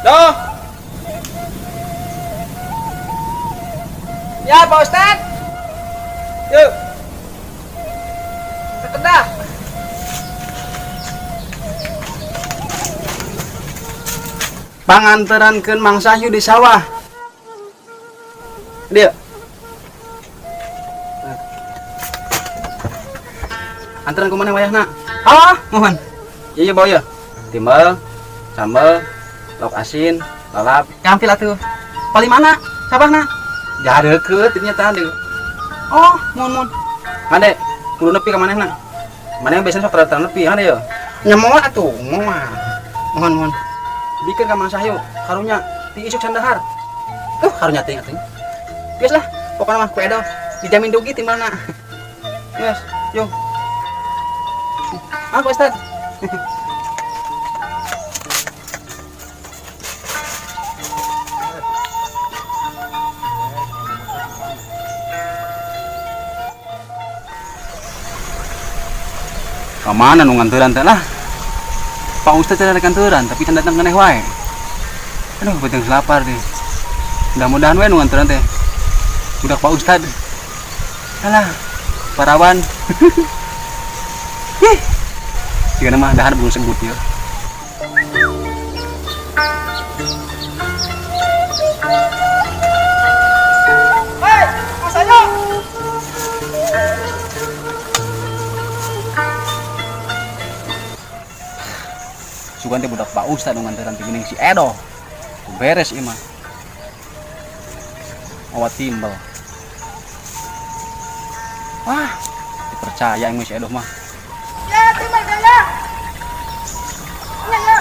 Doh. Ya, Pak Ustad. Yuk. Kedah. Panganterankeun Mang Sahyu di sawah. Dia. Anteran ku mana wayahna? Ah, mohon. Iya bawa ya. Timbal, sambal, lauk asin, lalap. Kampil atuh. Pali mana? Sabahna? Jadeukeut ternyata deui. Oh, mohon. Mande, kudu nepi ka manehna. Maneh biasana sok rada nepi hade ya. Nyamoal atuh, moal. Mohon. Bikin ka Mang Sahyu karunya ti isuk sandahar. Karunya teh atuh. Geus lah, pokona mah ku edo dijamin dugi timbalna. Geus, yuk. Pak Ustad. Kamana nu nganturan teh lah? Pak Ustad teh kanturan tapi can datang keneh wae. Aduh, beuteung lapar deh. Mudah-mudahan wae nu nganturan teh budak Pak Ustad. Alah, parawan. Jika nama dahar belum sebut ya. Hei, Mas Ayo. Sugan teh budak Pak Ustad nganteran ti geuning si Edo. Beres ieu mah. Awat timbal. Wah, dipercaya yang si Edo mah. Ya, timbal kaya. Ya.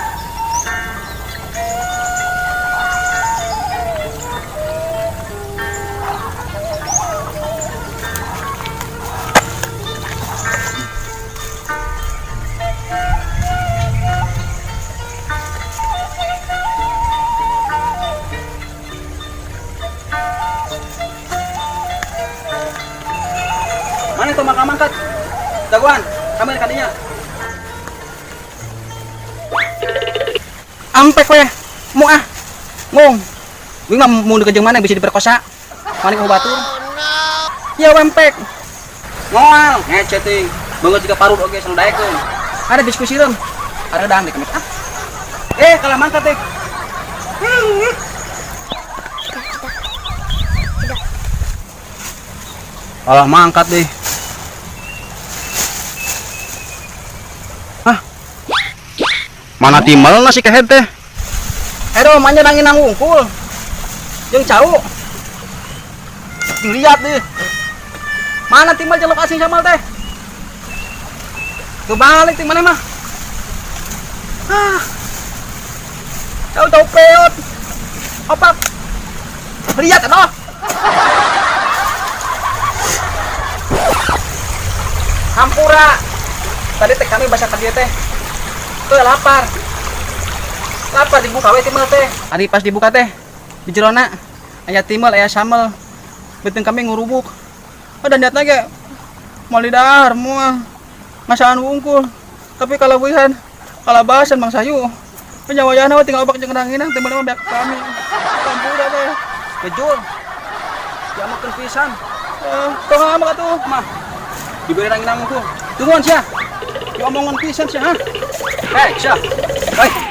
Mana itu makam angkat? Daguan, kamu kadinya. Ampek we, mau ah, ngong. Gue mah mau dikejeng mana bisa diperkosa? Mana mau batur? Ya wempek. Ngoal, ngeceting. Banget juga parut oke sang daekeun. Ada diskusi rem. Ada dang dikemet ah. Kalau mangkat teh. Alah mangkat deh. Mana timbal nasi kehet teh? Edo manya nangin nang wungkul. Jeung cau. Lihat deh. Mana timbal jelek asing samal teh? Kebalik ting mana mah? Cau peot. Opak. Lihat Edo. Hampura. Tadi teh kami bahasa tadi teh. Tuh lapar dibuka we timbal teh. Ari pas dibuka teh di jerona aya timbal aya sambal. Beuteung kami ngurubuk. Dan niatna ge moal di dahar moal ngasaan wungkul. Tapi kalabuhan kalabasan Mang Sahyu. Penyawayana we tinggal obak jeung ranginang timbal mah beak kami. Campura teh. Kejul. Diamekeun pisan. Tong mah atuh mah. Diberi ranginang wungkul. Tungguan sia. Diomongan pisan sia ha. Sia. Baik.